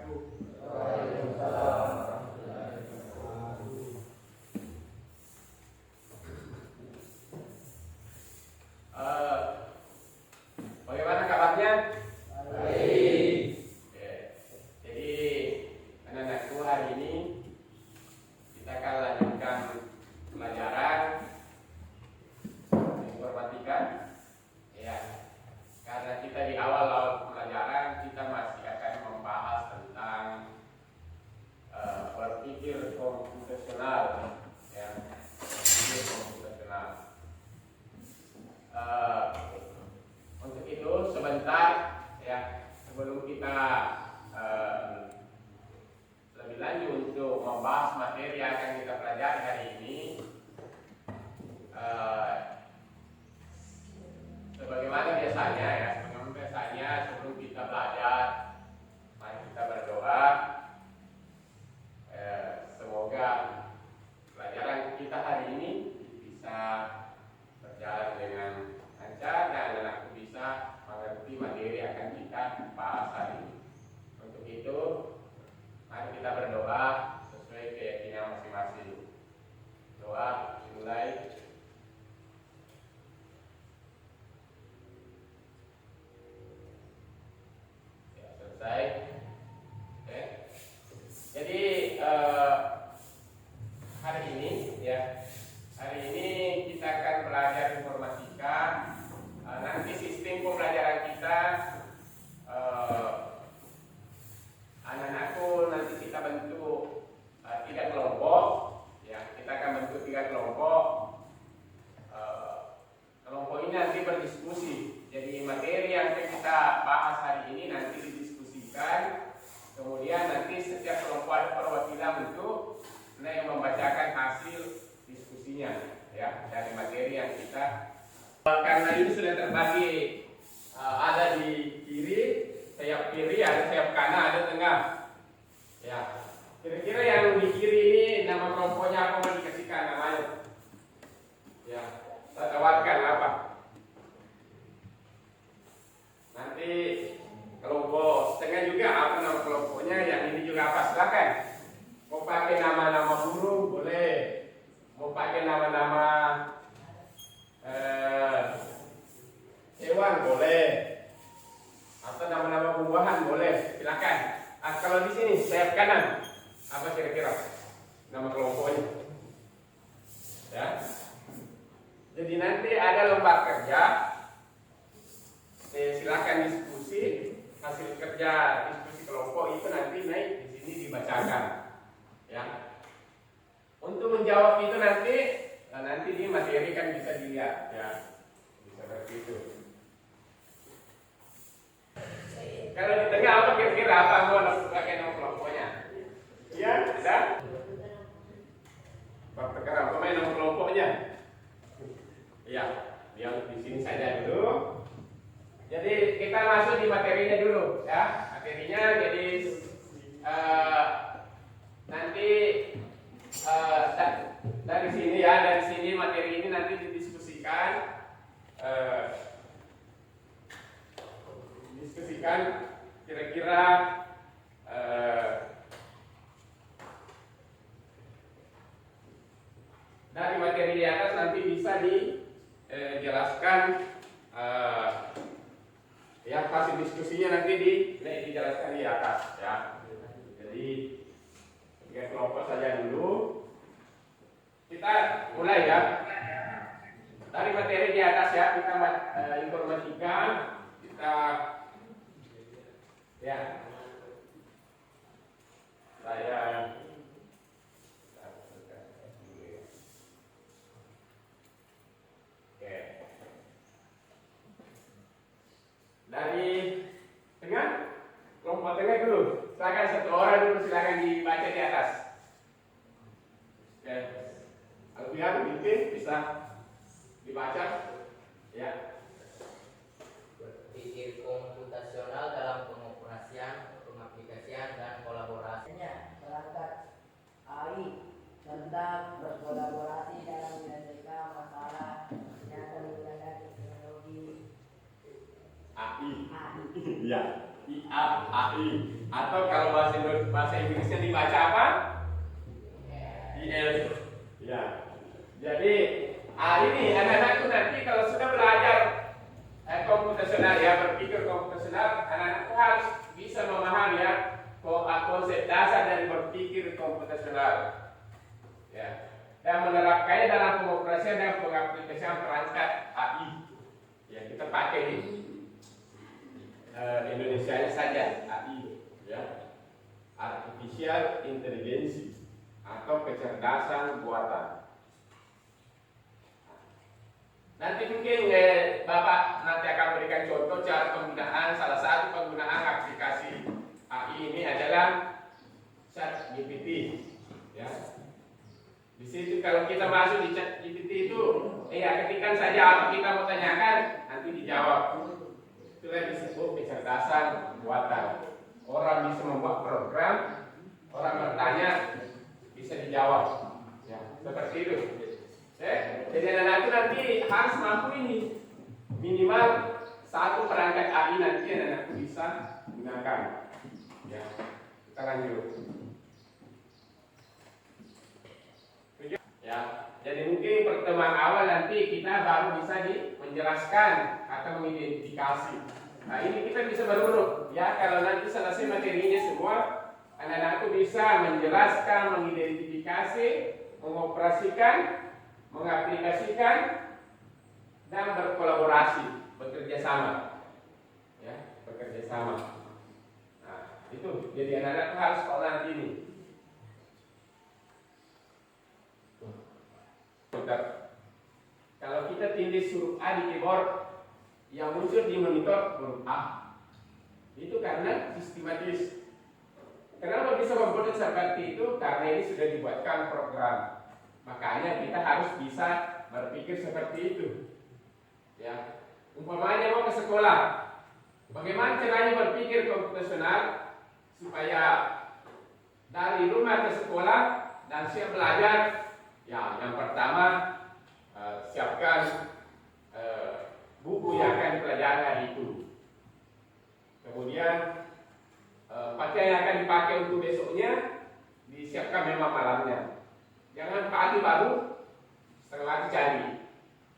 Waalaikumsalam. Bagaimana kabarnya? Baik. Oke. Jadi anak-anakku, hari ini kita akan lanjutkan pelajaran informatika. Ya, karena kita di awal pelajaran kita masih akan membahas tentang berpikir komputasional, ya, berpikir komputasional. Untuk itu sebentar, ya, sebelum kita lebih lanjut untuk membahas materi yang akan kita pelajari hari ini, sebagaimana biasanya, ya, sebelum kita belajar, mari kita berdoa. Semoga pelajaran kita hari ini bisa berjalan dengan lancar dan anakku bisa mengerti materi yang akan kita bahas hari ini. Untuk itu, mari kita berdoa sesuai keyakinan masing-masing. Doa dimulai. Ya, selesai. Oke. Jadi hari ini kita akan belajar informatika. Nanti sistem pembelajaran kita, anak-anakku, nanti kita bentuk 3 kelompok. Ya, kita akan bentuk 3 kelompok. Kelompok ini nanti berdiskusi. Jadi materi yang kita bahas hari ini nanti didiskusikan. Kemudian nanti setiap kelompok ada perwakilan untuk yang membacakan hasil diskusinya, ya, dari materi yang kita. Karena ini sudah terbagi, ada di kiri, sayap kiri, ada sayap kanan, ada tengah. Ya, kira-kira yang di kiri ini nama kelompoknya apa, mau dikasihkan namanya? Ya, saya tawarkan apa? Nanti kelompok tengah juga apa nama kelompoknya, yang ini juga apa, silakan. Mau pakai nama-nama burung boleh, mau pakai nama-nama hewan boleh, atau nama-nama buah-buahan boleh, silakan. Kalau di sini sayap kanan, apa kira-kira nama kelompoknya? Ya. Jadi nanti ada lembar kerja, silakan diskusi hasil kerja diskusi kelompok itu nanti naik di sini dibacakan. Ya. Untuk menjawab itu nanti di materi kan bisa dilihat, ya. Seperti itu. Kalau di tengah apa kira-kira apa mau pakai nama kelompoknya? Iya, ada? Perkara apa main nama kelompoknya? Iya, yang di sini saja dulu. Jadi kita masuk di materinya dulu, ya. Materinya jadi nanti dari sini, ya, dari sini materi ini nanti didiskusikan. Kira-kira dari materi di atas nanti bisa dijelaskan, yang hasil diskusinya nanti dijelaskan di atas, ya. Jadi 3 kelompok saja dulu. Kita mulai, ya. Dari materi di atas, ya, kita informatika, kita, ya, saya oke. Dari tengah, kelompok tengah dulu. Silakan satu orang dulu, silakan dibaca di atas. Oke. Alfian, bisa dibaca, ya. Berpikir komputasional dalam pengoperasian, pengaplikasian, dan kolaborasinya. Perangkat AI tentang berkolaborasi dalam menyelesaikan masalah yang menggunakan teknologi AI. AI. Ya. IA, AI. Atau kalau bahasa Inggrisnya dibaca apa? IL. Ya. Jadi ini anak-anakku nanti kalau sudah belajar komputasional ya, berpikir komputasional, anak-anakku harus bisa memahami ya konsep dasar dari berpikir komputasional. Ya. Dan menerapkannya dalam pengoperasian dan pengaplikasian perangkat AI. Ya, kita pakai di Indonesia saja AI, ya, artificial intelligence atau kecerdasan buatan. Nanti mungkin Bapak nanti akan berikan contoh cara penggunaan. Salah satu penggunaan aplikasi AI ini adalah ChatGPT, ya. Di situ kalau kita masuk di ChatGPT itu, ketikkan saja apa kita mau tanyakan, nanti dijawab. Itulah disebut kecerdasan buatan. Orang bisa membuat program, orang bertanya bisa dijawab. Ya, seperti itu. Jadi anak-anak nanti harus mampu ini. Minimal satu perangkat AI nanti anak-anak bisa gunakan. Ya, kita lanjut. Ya, jadi mungkin pertemuan awal nanti kita baru bisa menjelaskan atau mengidentifikasi. Nah ini kita bisa berurut ya, kalau nanti selesai materinya semua, anak-anak itu bisa menjelaskan, mengidentifikasi, mengoperasikan, mengaplikasikan, dan berkolaborasi, bekerja sama, ya, bekerja sama. Nah itu, jadi anak-anak harus sekolah nanti ini. Kalau kita tindih huruf A di keyboard, yang muncul di monitor huruf A. Itu karena sistematis. Kenapa bisa membuat seperti itu? Karena ini sudah dibuatkan program. Makanya kita harus bisa berpikir seperti itu. Ya, umpamanya mau ke sekolah, bagaimana caranya berpikir komputasional supaya dari rumah ke sekolah dan siap belajar? Ya, yang pertama siapkan buku yang akan dipelajari hari itu. Kemudian pakaian yang akan dipakai untuk besoknya disiapkan memang malamnya. Jangan pagi baru setengah cari.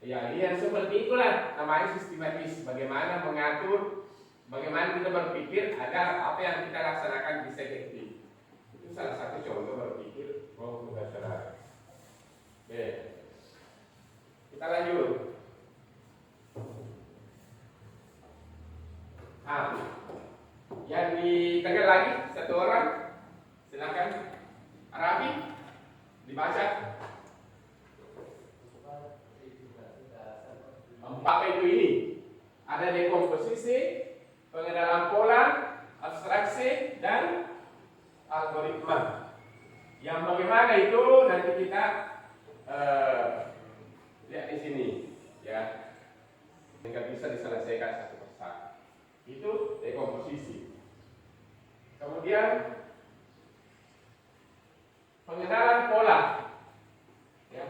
Ya, yang seperti itulah namanya sistematis. Bagaimana mengatur, bagaimana kita berpikir agar apa yang kita laksanakan bisa efektif. Itu salah satu contoh berpikir komputasional. Oke, kita lanjut. Nah, yang di tengah lagi satu orang, silakan. Arabi dibaca. Empat itu ini. Ada dekomposisi, pengenalan pola, abstraksi, dan algoritma. Yang bagaimana itu nanti kita lihat di sini, ya. Tidak bisa diselesaikan satu persatu. Itu dekomposisi. Kemudian pengenalan pola, ya.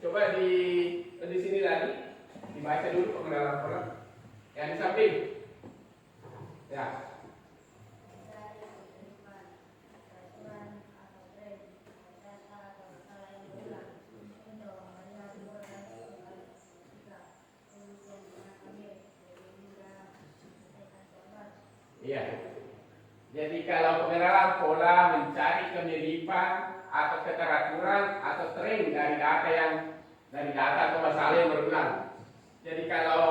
Coba di sini lagi dibaca dulu pengenalan pola. Yang di samping, ya. Iya. Jadi kalau pengenalan pola mencari kemiripan atau keteraturan atau tren dari data atau masalah yang berulang. Jadi kalau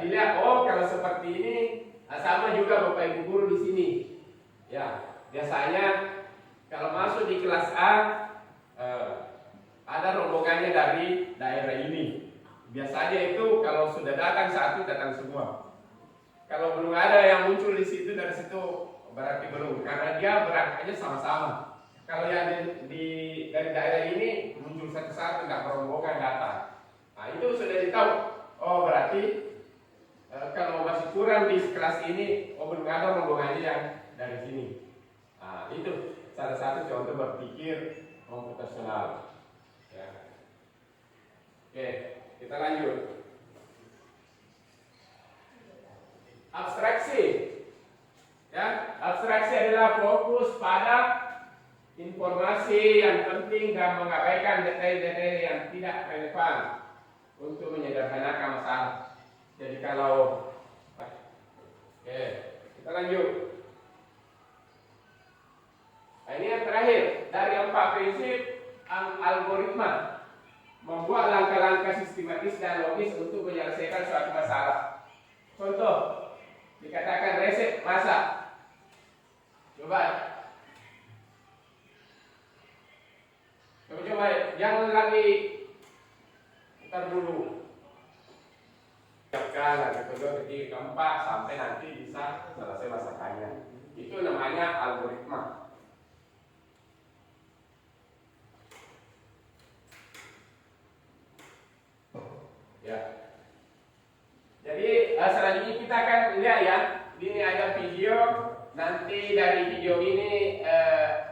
dilihat, kalau seperti ini sama juga Bapak Ibu guru di sini. Ya, biasanya kalau masuk di kelas A ada rombongannya dari daerah ini. Biasanya itu kalau sudah datang satu, datang semua. Kalau belum ada yang muncul di situ dari situ berarti belum, karena dia berangkatnya sama-sama. Kalau yang dari daerah ini muncul satu-satu, nggak berombongan datang. Nah itu sudah ditahu. Oh berarti kalau masih kurang di kelas ini, belum ada rombongannya yang dari sini. Nah itu salah satu contoh berpikir komputasional. Ya. Oke, kita lanjut. Anda fokus pada informasi yang penting dan mengabaikan detail-detail yang tidak relevan untuk menyederhanakan masalah. Jadi kalau oke, kita lanjut. Nah, ini yang terakhir dari 4 prinsip algoritma, membuat langkah-langkah sistematis dan logis untuk menyelesaikan suatu masalah. Contoh, dikatakan resep masak. Coba, jangan lagi putar dulu. Siapkan lagi kedua, ketiga, keempat sampai nanti bisa selesai masakannya. Itu namanya algoritma. Ya. Jadi selanjutnya kita akan lihat ya. Ini ada video. Nanti dari video ini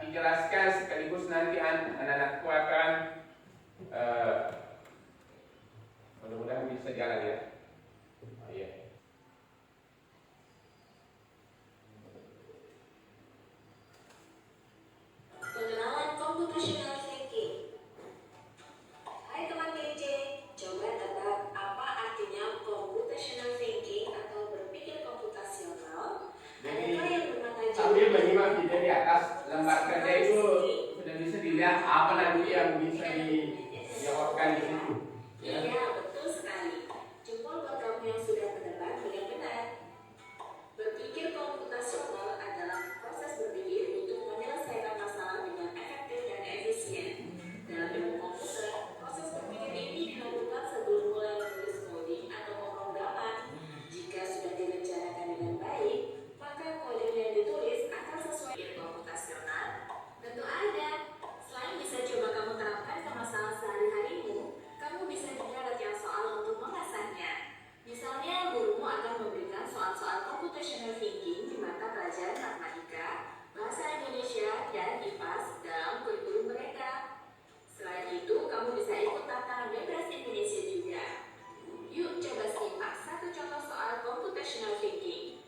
dijelaskan sekaligus nanti anak-anakku akan mudah-mudahan bisa jalan ya. Oh, iya. Pengenalan computational thinking. Hai teman TJ, coba tebak apa artinya computational thinking atau berpikir komputasional? Adakah yang bermata Sambil menyimak video di atas lembar kerja itu sudah bisa dilihat apa nanti yang bisa dijawabkan di situ. Ya. Iya, betul sekali. Jempol buat kamu yang sudah menebak dengan benar. Berpikir komputasional adalah proses berpikir untuk menyelesaikan masalah dengan efektif dan efisien. Dalam ilmu komputer, proses berpikir ini dilakukan sebelum mulai menulis coding atau pemrograman. Jika sudah direncanakan dengan baik, maka kode yang ditulis akan sesuai dengan komputasional. Tentu ada. Selain bisa coba kamu terapkan ke masalah sehari-harimu, kamu bisa juga latihan soal untuk mengasahnya. Misalnya, gurumu akan memberikan soal-soal computational thinking di mata pelajaran matematika, bahasa Indonesia, dan IPAS dalam kurikulum mereka. Selain itu, kamu bisa ikut tantangan bebas Indonesia juga. Yuk coba simak satu contoh soal computational thinking.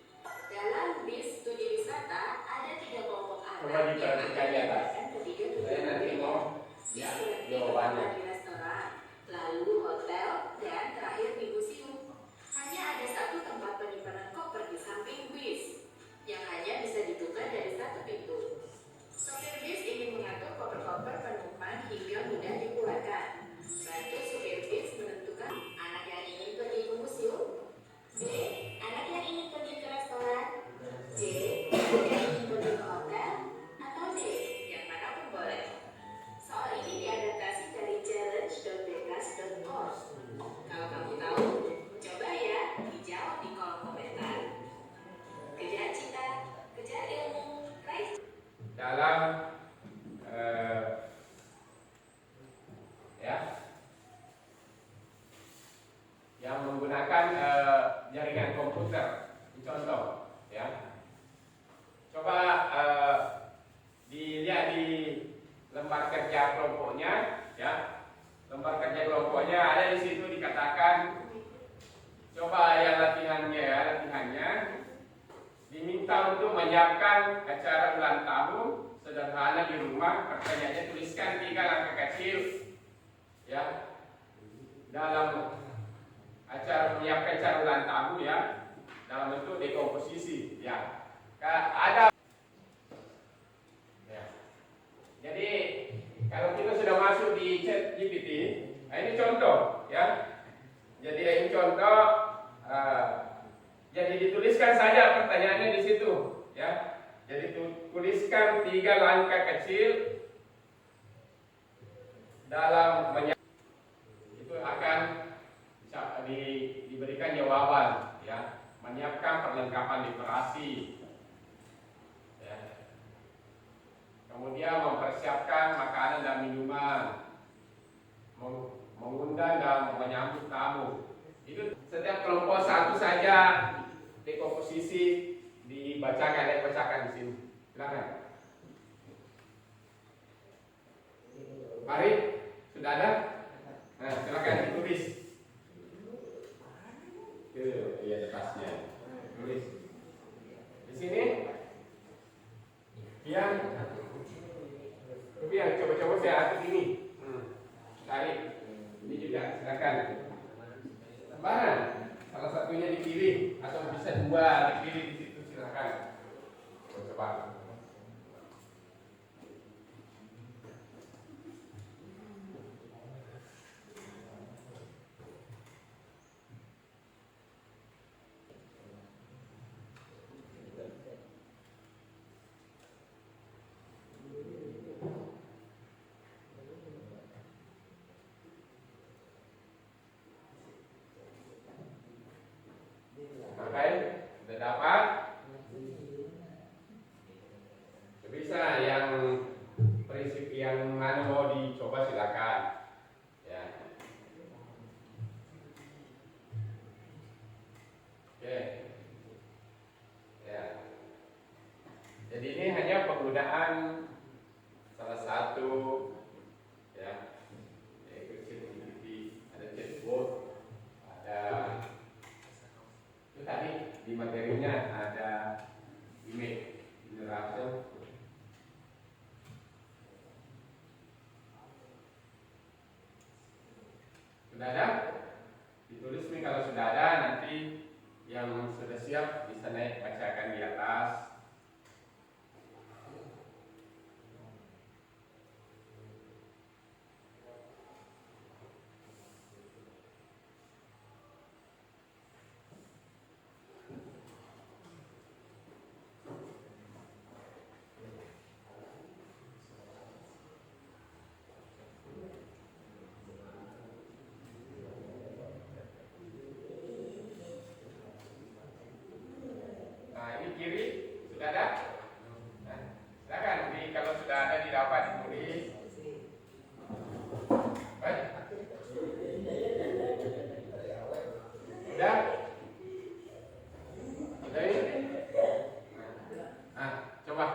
Dalam bis studi wisata, ada 3 kelompok Coba anak yang akan diperhatikan di atas. diberikan ketiga Saya nanti mau ya jawabannya. di restoran, lalu hotel, dan terakhir di museum. Hanya ada satu tempat penyimpanan koper di samping bis, yang hanya bisa dibuka dari satu pintu. Sopir bis ingin mengatur koper-koper penumpang hingga mudah dikeluarkan. Bantu sopir bis menentukan anak yang ingin pergi ke museum, B. Anak yang ingin pergi ke restoran, C. Anak yang ingin pergi ke hotel, atau D. Yang manapun boleh. Soal ini diadaptasi dari challenge.bekas.org. Kalau kamu tahu, coba ya dijawab di kolom komentar. Kejar cita, kejar ilmu, raih. Dalam ya yang menggunakan jaringan komputer, contoh ya. Coba dilihat di lembar kerja kelompoknya ya. Lembar kerja kelompoknya ada di situ dikatakan, coba yang latihannya diminta untuk menyiapkan acara ulang tahun sederhana di rumah. Pertanyaannya, tuliskan 3 langkah kecil ya dalam acara menyiapkan acara ulang tahun ya, dalam bentuk dekomposisi ya. Ada ya. Jadi kalau kita sudah masuk di ChatGPT, nah ini contoh ya. Jadi ini contoh. Jadi dituliskan saja pertanyaannya di situ, ya. Jadi tuliskan 3 langkah kecil dalam itu akan diberikan jawaban, ya. Menyiapkan perlengkapan literasi, ya. Kemudian mempersiapkan makanan dan minuman, mengundang dan menyambut tamu. Itu setiap kelompok satu saja dekomposisi dibacakan di sini. Silakan. Mari, sudah ada? Nah, silakan ditulis. Iya, tasnya. Tulis. Di sini dipilih atau bisa dua dipilih di situ, silakan. Coba. Oke, sudah dapat? Bisa yang prinsip yang mana mau dicoba silakan. Ya. Oke. Ya. Jadi ini hanya penggunaan salah satu ya, yaitu sensitivity, ada chatbot, ada itu tadi di materinya ada image generation. Sudah ada? Ditulis nih kalau sudah ada, nanti yang sudah siap bisa naik bacakan di atas. Nah, ini kiri sudah ada. Nah, silakan. Jadi kalau sudah ada didapat ditulis. Baik. Sudah? Sudah ini? Nah, coba.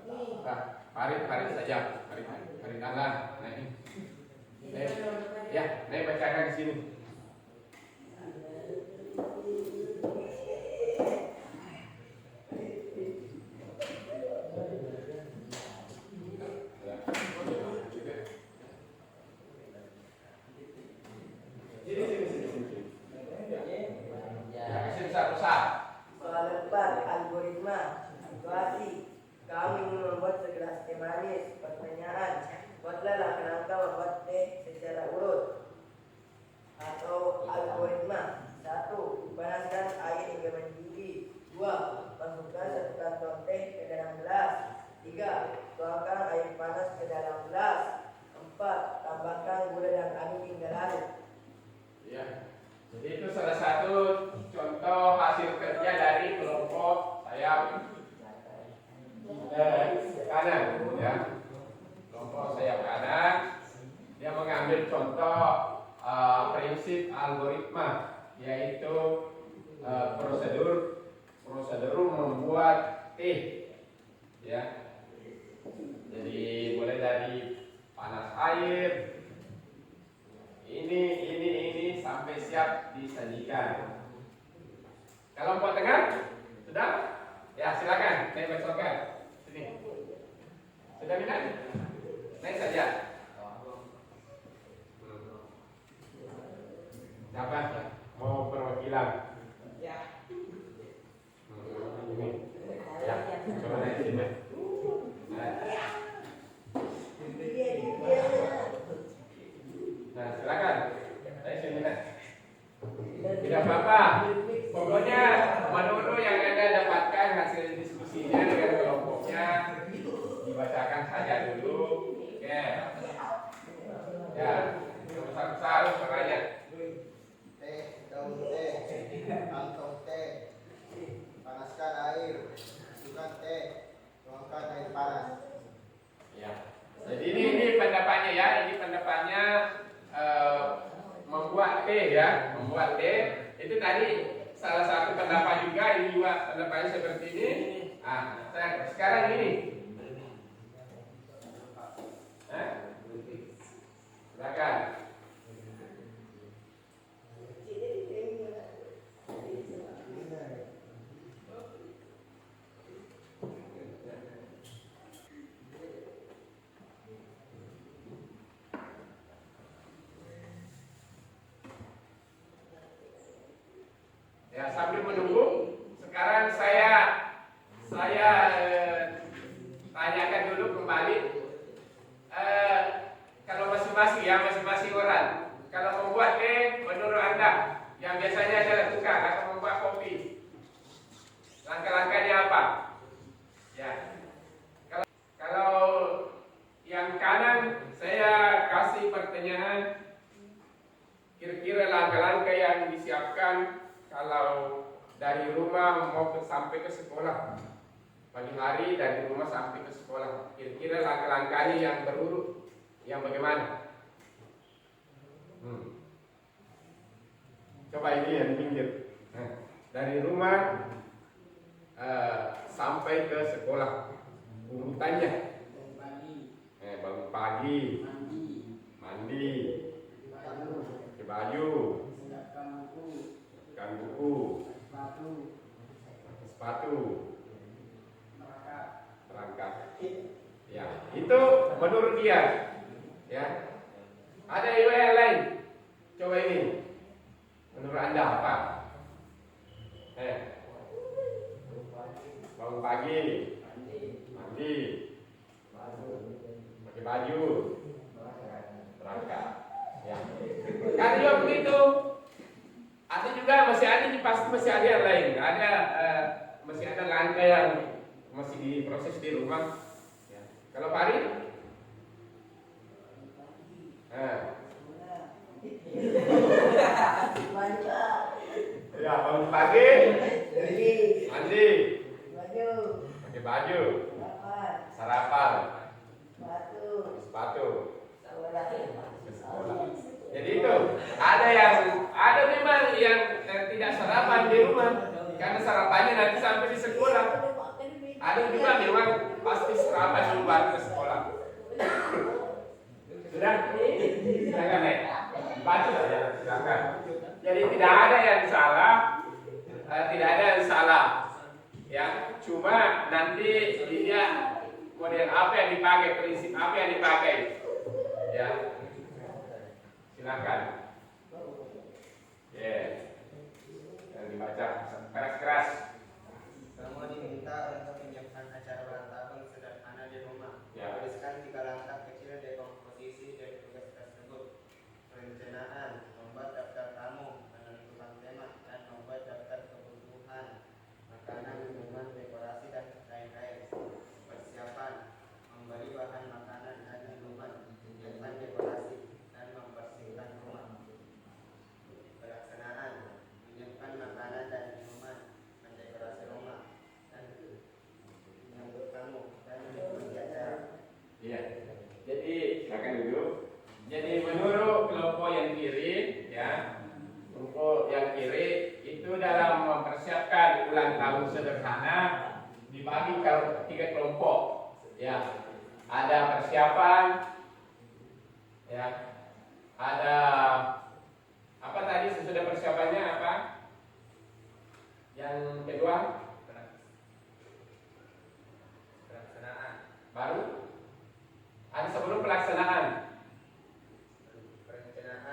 Nah, Farid saja. Farid Dahlan. Nah, ini. Ya, saya bacakan di sini. Soal 4, algoritma situasi. Kami ingin membuat segelas teh manis. Pertanyaan, buatlah kerangka membuat teh secara urut. Atau algoritma 1. Panaskan air hingga mendidih. 2. Masukkan 1 kantong teh ke dalam gelas. 3. Tuangkan air panas ke dalam gelas. 4. Tambahkan gula dan air hingga larut. Ya. Jadi itu salah satu contoh hasil kerja dari kelompok sayap kanan, ya. Kelompok sayap kanan dia mengambil contoh prinsip algoritma, yaitu prosedur membuat teh, ya. Jadi mulai dari panas air, ini sampai siap disajikan. Kelompok tengah sudah? Ya, silakan. Saya bacakan. Sini. Sudah minat? Naik saja. Siapa? Mau perwakilan? Ya. Ini. Ya. Coba naik sini. Nah, silakan. Naik sini. Tidak apa-apa. Pokoknya menurut yang Anda dapatkan hasil diskusinya dengan kelompoknya dibacakan saja dulu. Oke. Ya, besar-besar suaranya. Teh, daun teh, kantong teh, panaskan air, masukkan teh, tuangkan air panas. Ya. Jadi ini pendapatnya ya, ini pendapatnya membuat teh ya, membuat teh. Itu tadi salah satu pendapat juga, ini juga pendapatnya seperti ini. Nah, sekarang ini. Silakan. Ya, sambil menunggu, sekarang saya tanyakan dulu kembali. Kalau masing-masing orang, kalau membuat teh menurut Anda yang biasanya Anda lakukan atau membuat kopi, langkah-langkahnya apa? Ya. Kalau yang kanan saya kasih pertanyaan, kira-kira langkah-langkah yang disiapkan kalau dari rumah mau sampai ke sekolah pagi hari, dari rumah sampai ke sekolah, kira-kira langkah-langkahnya yang berurut, yang bagaimana? Coba ini yang di pinggir. Dari rumah sampai ke sekolah, urutannya. Bangun pagi, mandi, pakai baju, siapkan buku, sepatu, berangkat. Ya, itu menurut dia. Ya, ada yang lain. Coba ini, menurut Anda apa? Bangun pagi, mandi, pakai baju, berangkat. Ya. Kan juga begitu. Ada juga pasti masih ada yang lain. Ada masih ada langkah yang masih diproses di rumah. Ya. Kalau Pak Ari? Ya, bangun pagi, mandi, pakai baju, sarapan, sepatu, ke sekolah. Jadi itu ada memang yang tidak sarapan di rumah karena sarapannya nanti sampai di sekolah. Ada juga memang pasti sarapan dulu baru ke sekolah. Sudah? Silakan ya. Baca saja, silakan. Jadi tidak ada yang salah, ya. Cuma nanti dia model apa yang dipakai, prinsip apa yang dipakai, ya. Silakan. Ya. Yang dibaca keras-keras. Kamu diminta untuk menyiapkan acara ulang tahun sederhana di rumah. Ya. Tuliskan 3 langkah kecil dari komposisi dari tugas tersebut. Perencanaan, membuat daftar tamu, menentukan tema, dan membuat daftar kebutuhan, makanan, minuman, dekorasi, dan lain-lain. Persiapan, membeli bahan makanan dan minuman, menyiapkan dekorasi, dan membersihkan rumah. Pelaksanaan, menyiapkan makanan dan minuman, mendekorasi rumah, dan menyambut tamu, dan mengikuti acara. Iya. Jadi silakan duduk. Jadi menurut kelompok yang kiri, ya, kelompok yang kiri itu dalam mempersiapkan ulang tahun sederhana dibagi ke 3 kelompok. Ya, ada persiapan, ya, ada apa tadi sesudah persiapannya apa? Yang kedua, Pelaksanaan, baru ada sebelum pelaksanaan.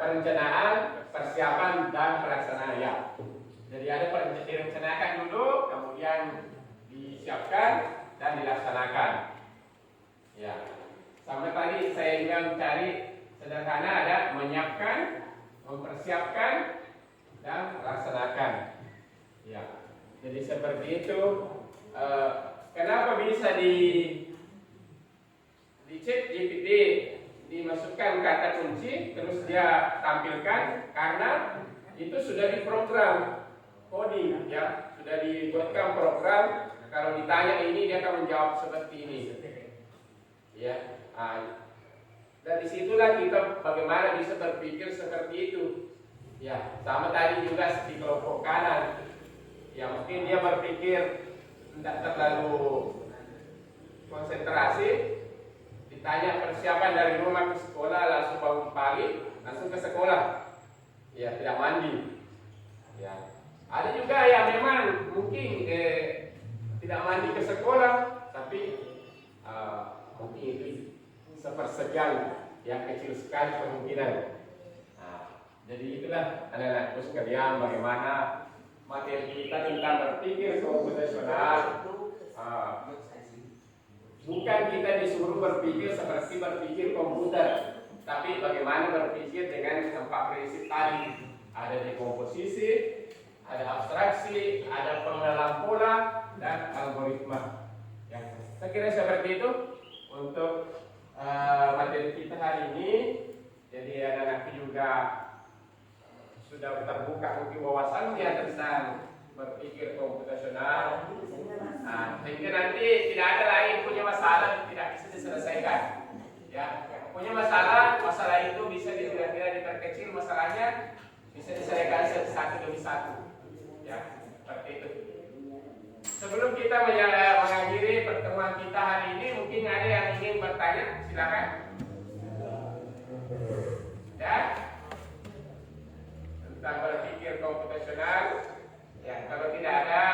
Perencanaan, persiapan, dan pelaksanaan, ya. Jadi ada direncanakan dulu, kemudian disiapkan dan dilaksanakan. Ya. Sampai tadi saya juga mencari sederhana ada menyiapkan, mempersiapkan, dan melaksanakan. Ya. Jadi seperti itu. Kenapa bisa di chat GPT dimasukkan kata kunci terus dia tampilkan? Karena itu sudah diprogram coding, ya, sudah dibuatkan program. Kalau ditanya ini dia akan menjawab seperti ini, ya. Dari situlah kita bagaimana bisa berpikir seperti itu, ya. Sama tadi juga di kelompok kanan, ya, mungkin dia berpikir tidak terlalu konsentrasi. Ditanya persiapan dari rumah ke sekolah, langsung bangun pagi, langsung ke sekolah. Ya, tidak mandi. Ya. Ada juga yang memang mungkin tidak mandi ke sekolah, tapi mungkin itu sepersekian yang kecil sekali kemungkinan. Jadi itulah anak-anakku sekalian bagaimana materi kita tentang berpikir komputasional. Bukan kita disuruh berpikir seperti berpikir komputer, tapi bagaimana berpikir dengan 4 prinsip tadi. Ada dekomposisi, ada abstraksi, ada pengenalan pola, dan algoritma. Ya, saya kira seperti itu untuk materi kita hari ini. Jadi anak-anak juga sudah terbuka mungkin wawasannya tentang berpikir komputasional. Sehingga nanti tidak ada lagi punya masalah tidak bisa diselesaikan. Ya, punya masalah itu bisa kira-kira diperkecil masalahnya, bisa diselesaikan satu demi satu. Ya, seperti itu. Sebelum kita mengakhiri pertemuan kita hari ini, mungkin ada yang ingin bertanya, silakan. Ya, tentang berpikir komputasional. Ya, kalau tidak ada,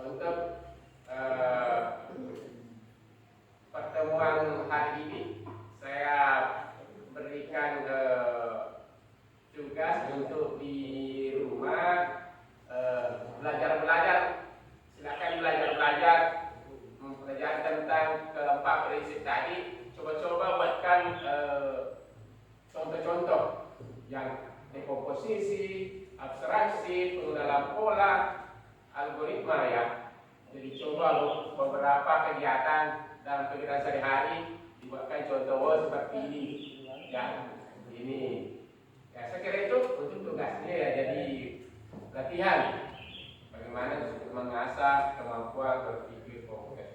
untuk pertemuan hari ini saya berikan tugas untuk di rumah belajar. Silakan belajar tentang keempat prinsip tadi. Coba-coba buatkan contoh-contoh yang dekomposisi, abstraksi, pengenalan pola, algoritma ya. Jadi coba beberapa kegiatan dalam kegiatan sehari-hari dibuatkan contoh seperti ini. Ya, ini. Ya, saya kira itu untuk tugasnya ya. Jadi latihan bagaimana mengasah kemampuan berpikir komputasional.